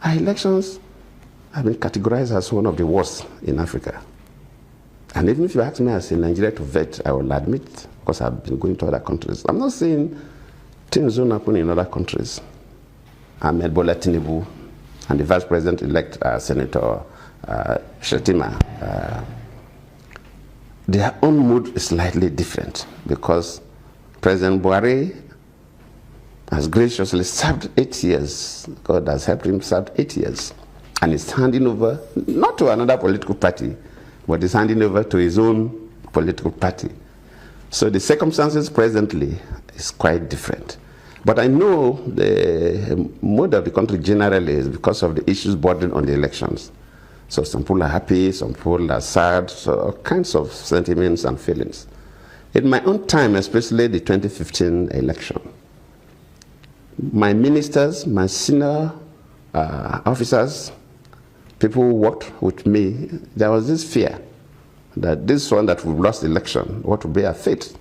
Our elections have been categorized as one of the worst in Africa. And even if you ask me as a Nigerian to vet, I will admit, because I've been going to other countries. I'm not saying things don't happen in other countries. Ahmed Bola Tinubu and the Vice President-elect Senator Shetima, their own mood is slightly different because President Buhari has graciously served 8 years. God has helped him serve 8 years. And is handing over, not to another political party, but is handing over to his own political party. So the circumstances presently is quite different. But I know the mood of the country generally is because of the issues bordering on the elections. So some people are happy, some people are sad, so all kinds of sentiments and feelings. In my own time, especially the 2015 election, my ministers, my senior officers, people who worked with me, there was this fear that this one that we've lost the election, what will be our fate?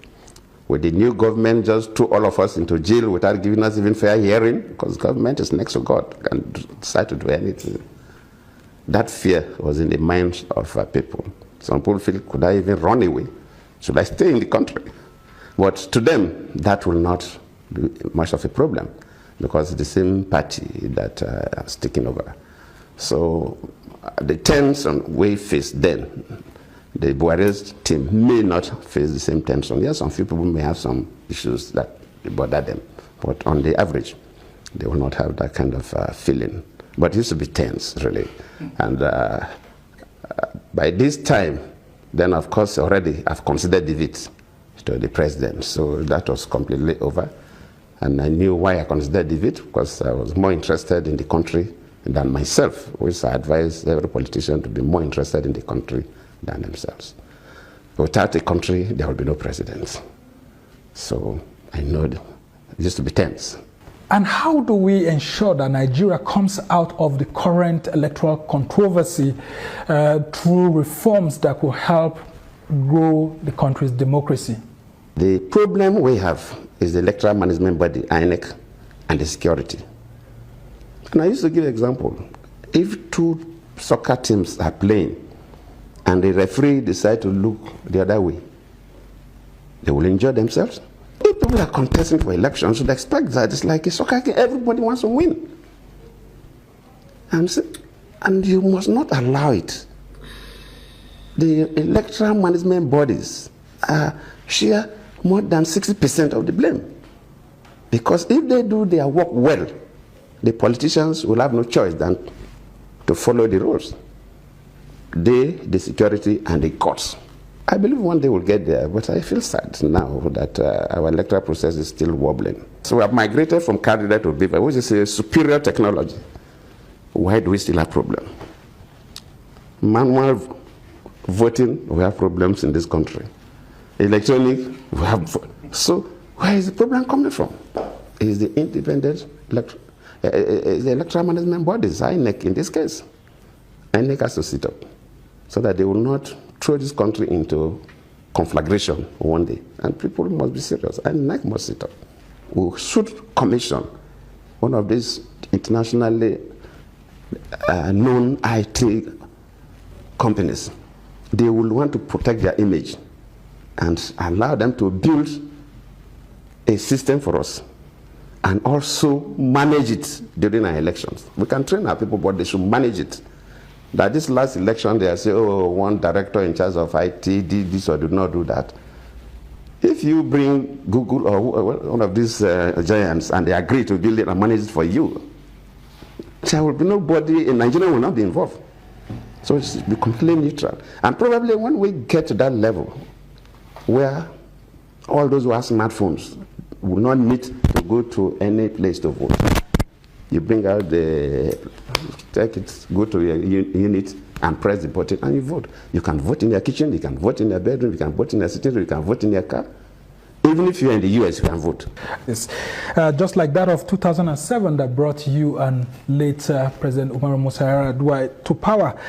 Will the new government just throw all of us into jail without giving us even fair hearing? Because government is next to God, can decide to do anything. That fear was in the minds of people. Some people feel, could I even run away? Should I stay in the country? But to them, that will not be much of a problem because it's the same party that is taking over. So the tension we faced then, the Buhari's team may not face the same tension. Yes, some few people may have some issues that bother them, but on the average, they will not have that kind of feeling. But it used to be tense, really. And by this time, then of course already I've considered defeat to the president. So that was completely over. And I knew why I considered defeat, because I was more interested in the country than myself, which I advise every politician to be more interested in the country than themselves. Without a country, there will be no president. So I know it used to be tense. And how do we ensure that Nigeria comes out of the current electoral controversy through reforms that will help grow the country's democracy? The problem we have is the electoral management body, INEC, and the security. And I used to give an example. If two soccer teams are playing and the referee decides to look the other way, they will enjoy themselves. If people are contesting for elections, you should expect that it's like a soccer game. Everybody wants to win. And you must not allow it. The electoral management bodies share more than 60% of the blame. Because if they do their work well, the politicians will have no choice than to follow the rules. They, the security, and the courts. I believe one day we'll get there, but I feel sad now that our electoral process is still wobbling. So we have migrated from candidate to beaver, which is a superior technology. Why do we still have problems? Manual voting, we have problems in this country. Electronic, we have. So where is the problem coming from? Is the independent the electoral management bodies, INEC in this case. INEC has to sit up so that they will not throw this country into conflagration one day. And people must be serious. INEC must sit up. We should commission one of these internationally known IT companies. They will want to protect their image and allow them to build a system for us and also manage it during our elections. We can train our people, but they should manage it. That this last election, they say, oh, one director in charge of IT did this or did not do that. If you bring Google or one of these giants and they agree to build it and manage it for you, there will be nobody in Nigeria will not be involved. So it should be completely neutral. And probably when we get to that level where all those who have smartphones will not need to go to any place to vote. You bring out the, take it, go to your unit and press the button and you vote. You can vote in your kitchen, you can vote in your bedroom, you can vote in your sitting room, you can vote in your car. Even if you're in the US, you can vote. Yes. Just like that of 2007 that brought you and late President Umaru Musa Yar'Adua to power.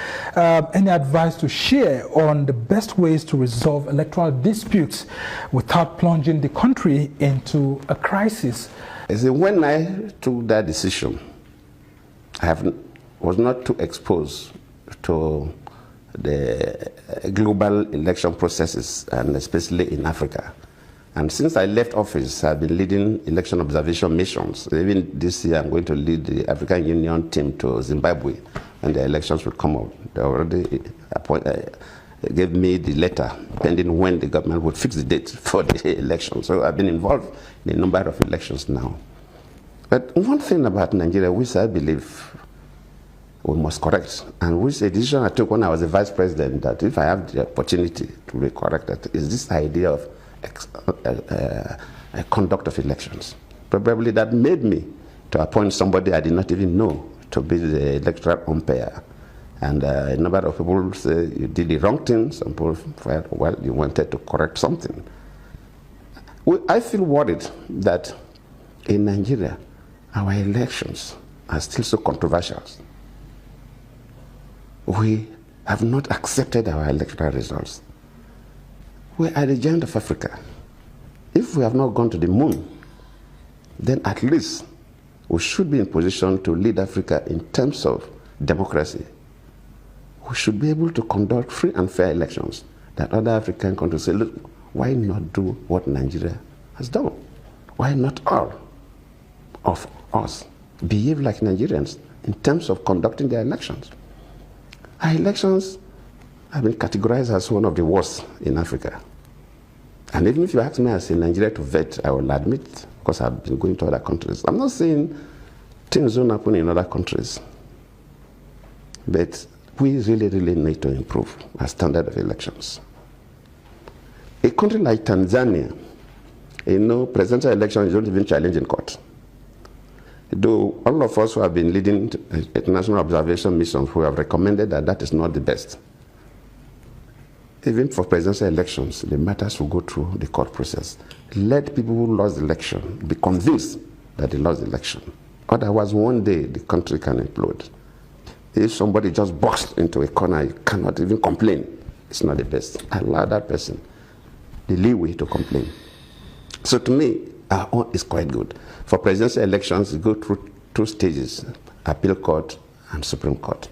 Any advice to share on the best ways to resolve electoral disputes without plunging the country into a crisis? When I took that decision, I have was not too exposed to the global election processes, and especially in Africa. And since I left office, I've been leading election observation missions. Even this year, I'm going to lead the African Union team to Zimbabwe, and the elections will come up. They already gave me the letter, pending when the government would fix the date for the election. So I've been involved in a number of elections now. But one thing about Nigeria, which I believe we must correct, and which a decision I took when I was the vice president, that if I have the opportunity to be corrected, is this idea of conduct of elections. Probably that made me to appoint somebody I did not even know to be the electoral umpire. And a number of people say you did the wrong thing. Some people felt, well, you wanted to correct something. I feel worried that in Nigeria, our elections are still so controversial. We have not accepted our electoral results. We are the giant of Africa. If we have not gone to the moon, then at least we should be in position to lead Africa in terms of democracy. We should be able to conduct free and fair elections that other African countries say, look, why not do what Nigeria has done? Why not all of us behave like Nigerians in terms of conducting their elections? Our elections have been categorized as one of the worst in Africa. And even if you ask me as a Nigerian to vet, I will admit, because I've been going to other countries. I'm not saying things don't happen in other countries, but we really, really need to improve our standard of elections. A country like Tanzania, presidential elections don't even challenge in court. Though all of us who have been leading international observation missions who have recommended that that is not the best. Even for presidential elections, the matters will go through the court process. Let people who lost the election be convinced that they lost the election. Otherwise, one day the country can implode. If somebody just boxed into a corner, you cannot even complain. It's not the best. Allow that person the leeway to complain. So to me, our own is quite good. For presidential elections, you go through two stages, appeal court and Supreme Court.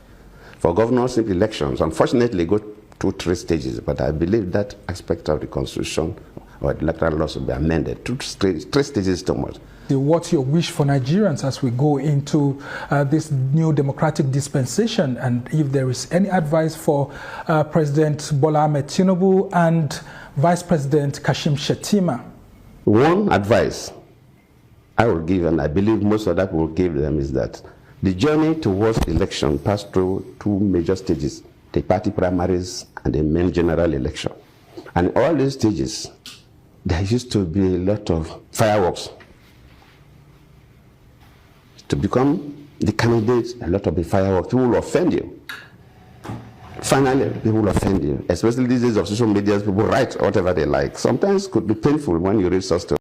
For governorship elections, unfortunately, go through three stages, but I believe that aspect of the Constitution or the electoral laws will be amended. Three stages too much. What's your wish for Nigerians as we go into this new democratic dispensation, and if there is any advice for President Bola Ahmed Tinubu and Vice President Kashim Shettima? One advice I will give, and I believe most of that will give them, is that the journey towards election passed through two major stages, the party primaries and the main general election. And all these stages, there used to be a lot of fireworks. To become the candidate, a lot of the fireworks, people will offend you. Finally, people will offend you, especially these days of social media. People write whatever they like. Sometimes it could be painful when you read such stuff.